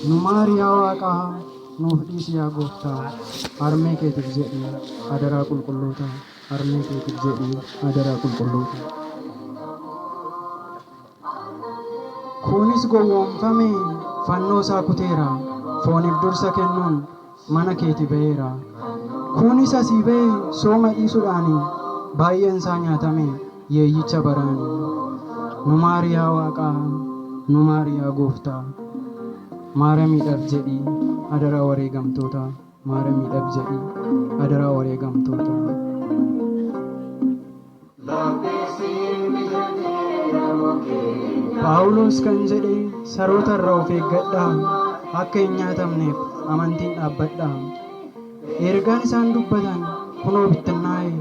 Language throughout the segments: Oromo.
Nu maariyaa waaqaa nuuf dhiisi yaa gooftaa, harmee keetiif jedhii adaraa qulqulloota, harmee keetiif jedhii adaraa qulqulloota. Kunis gowwoomfame fannoo isaa kuteera, fooniif dursa kennuun mana keeti ba'eera. Kunis asii ba'e sooma dhiisuudhaani, baay'een isaa nyaatame yeeyyicha baraani. Nu maariyaa waaqaa, nu maariyaa gooftaa, maaramiidhaaf jedhii adaraa wareegamtoota, maaramiidhaaf jedhii adaraa wareegamtoota. Paawulos kan jedhe saroota irraa of eeggadhaa, akka hin nyaatamneef amantiin dhaabbadhaa. Ergaan isaan dubbatan kunoo bittinnaa'e,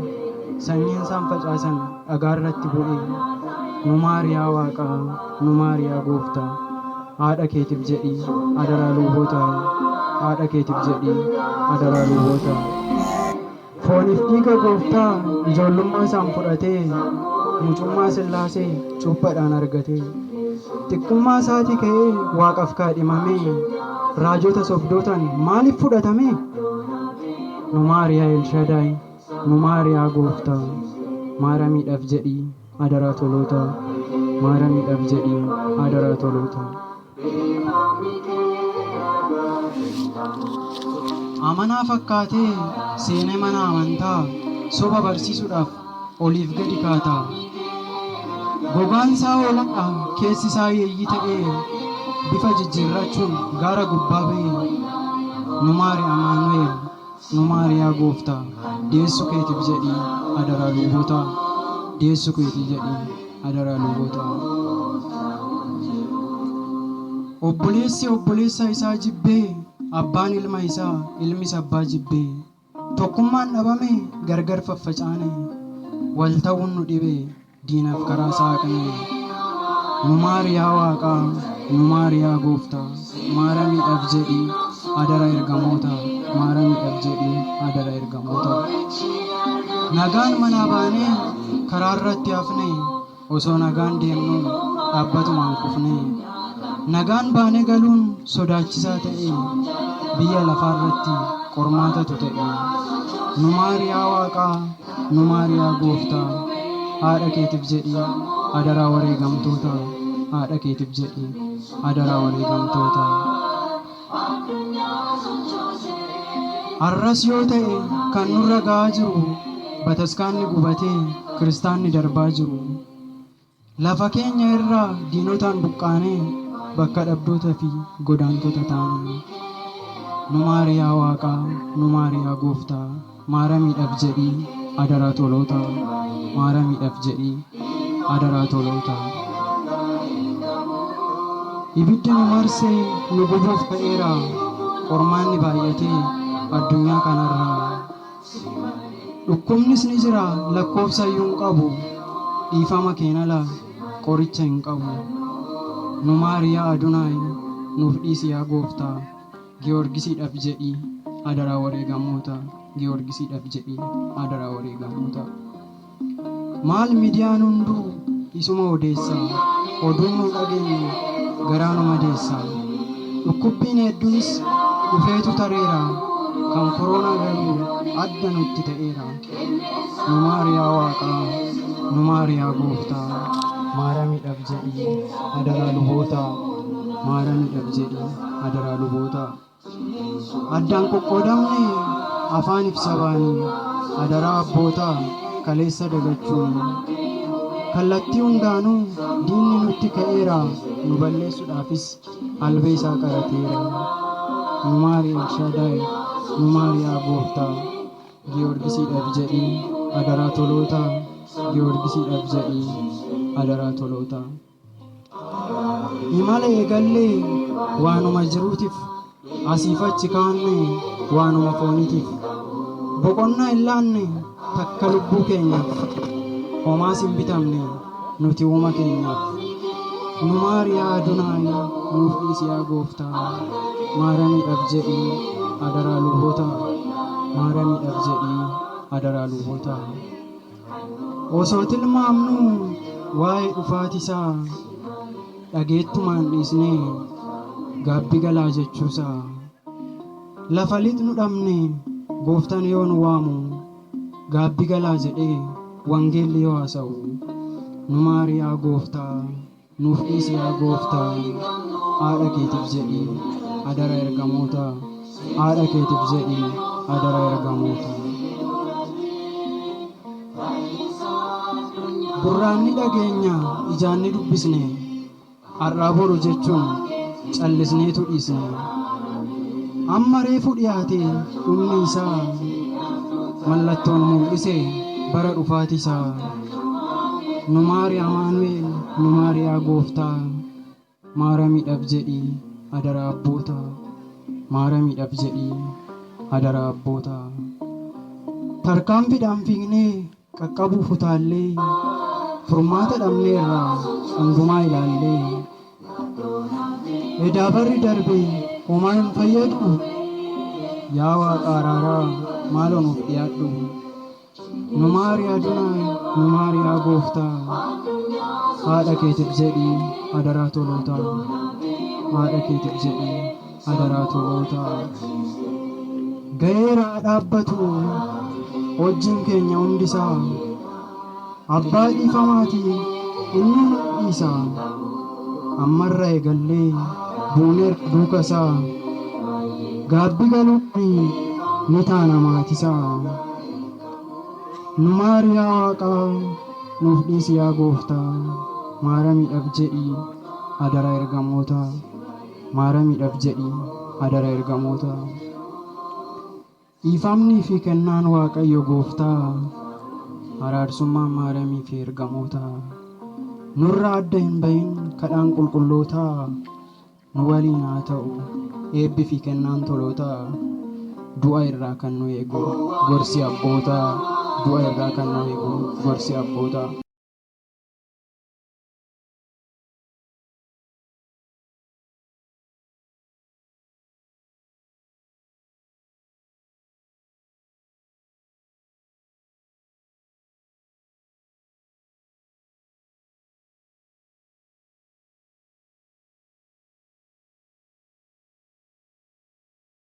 sanyiin isaan facaasan dhagaa irratti bu'e. Nu maariyaa waaqaa, nu maariyaa gooftaa, haadha keetiif jedhii adaraa luboota, haadha keetiif jedhii adaraa luboota. Fooniif dhiiga gooftaa ijoollummaa isaan fudhatee, mucummaa sillaasee cuuphaadhaan argatee, xiqqummaa isaatii ka'ee waaqaaf kaadhimamee, raajota sobdootaan maaliif fudhatame? Nu maariyaa Elshadaay, nu maariyaa gooftaa, maaramiidhaaf jedhii adaraa toloota, maaramiidhaaf jedhii adaraa toloota. Amanaa fakkaatee seenee mana amantaa soba barsiisuudhaaf oliif gadi kaata. Gogaan isaa hoolaa, keessi isaa yeeyyii ta'ee, bifa jijjiirrachuun gaara gubbaa ba'e. Nu maari Amaanu'eel, nu maariyaa gooftaa, deessu keetiif jedhii adaraa luboota, deessu keetiif jedhii adaraa luboota. Obboleessi obboleessa isaa jibbee, abbaan ilma isaa, ilmis abbaa jibbee. Tokkummaan dhabame gargar faffacaane, wal ta'uun nu dhibe diinaaf karaa saaqne. Nu maariyaa waaqaa, nu maariyaa gooftaa, maaramiidhaaf jedhii adara ergamoota, maaramiidhaaf jedhii adara ergamoota. Nagaan manaa baanee karaa irratti hafne, osoo nagaan deemnu dhaabbatumaan kufne. Nagaan baanee galuun sodaachisaa ta'e, biyya lafaa irratti qormaatatu ta'e. Nu maariyaa waaqaa, nu maariyaa gooftaa, haadha keetiif jedhii adaraa wareegamtoota, haadha keetiif jedhii adaraa wareegamtoota. Har'as yoo ta'e kan nurra ga'aa jiru, bataskaanni gubatee kiristaanni darbaa jiru. Lafa keenya irraa diinotaan buqqaanee, bakka dhabdootaa fi godaantota taane. Nu maariyaa waaqaa, nu maariyaa gooftaa, maaramiidhaaf jedhii adaraa toloota, maaramiidhaaf jedhii adaraa toloota. Ibiddi nu marsee nu gubuuf ka'eera, qormaanni baay'atee addunyaa kanarraa. Dhukkubnis ni jira, lakkoofsa iyyuu hin qabu, dhiifama keenala qoricha hin qabu. Nu maariyaa Adunaay, nuuf dhiisi yaa gooftaa, Giyoorgisiidhaaf jedhii adaraa wareegamoota, Giyoorgisiidhaaf jedhii adaraa wareegamoota. Maal miidiyaan hunduu isuma odeessa, oduun nu dhageenyu garaa nu madeessa. Dhukkubbiin hedduunis dhufeetu tareera, kan koronaa garuu adda nutti ta'eera. Nu maariyaa waaqaa, nu maariyaa gooftaa, maaramiidhaaf jedhii adaraa luboota, maaramiidhaaf jedhii adaraa luboota. Addaan qoqqoodamne afaaniif sabaanii, adaraa abboota kaleessa dagachuun. Kallattii hundaanuu diinni nutti ka'eera, nu balleessuudhaafis albee isaa qarateera. Nu maariyaa Elshadaay, nu maariyaa gooftaa, Giyoorgisiidhaaf jedhii adaraa toloota, Giyoorgisiidhaaf jedhii adaraa toloota. Imala eegallee waanuma jiruutiif, asiif achi kaanne waanuma fooniitiif. Boqonnaa hin laanne takka lubbuu keenyaaf, homaas hin bitamne nuti uuma keenyaaf. Nu maariyaa Adunaay, nuuf dhiisi yaa gooftaa, maaramiidhaaf jedhii adaraa luboota, maaramiidhaaf jedhii adaraa luboota. Osoo tilmaamnu waa'ee dhufaati isaa, dhageettumaan dhiisnee gaabbi galaa jechuusa. Lafa lixnu dhabne gooftaan yoo nu waamu gaabbi galaa jedhee wangeelli yoo haasa'u nu maari yaa gooftaa nuuf dhiisi yaa gooftaa haadha keetiif jedhi adara ergamoota haadha keetiif jedhi adara ergamoota. Gurraan ni dhageenya ijaan ni dubbisne har'aa boru jechuun callisneetu dhiisne. Amma reefu dhiyaate dhumni isaa mallattoon mul'ise bara dhufaati isaa. Nu maari Amaanu'eel nu maari yaa gooftaa maara miidhaf jedhi adara abboota maara miidhaf jedhi adara abboota. Tarkaanfiidhaan fiignee qaqqabuuf utaallee furmaata dhabneerra hundumaa ilaallee. Edaa barri darbe homaa hin fayyadu yaa waaqa araaraa maaloo nuuf dhiyaadhu. Nu maari Adonaayi nu maari yaa gooftaa haadha keetiif jedhi adaraa toloota haadha keetiif jedhi adaraa toloota. Ga'eera dhaabbatu wajjin keenya hundisaa abbaa dhiifamaati inni nu dhiisa. Ammarra eegallee buuneer duuka isaa gaabbi galuutti ni taana maatisaa. Nu maari yaa waaqaa nuuf dhiisi yaa gooftaa maara miidhaf jedhi adara ergamoota maara miidhaf jedhi adara ergamoota. Dhiifamnii fi kennaan waaqayyo gooftaa araarsummaan maaramii fi ergamoota. Nurraa adda hin bahin kadhaan qulqullootaa nu waliin haa ta'u eebbi fi kennaan toloota. Du'a irraa kan nu eegu gorsi abboota du'a irraa kan nu eegu gorsi abboota.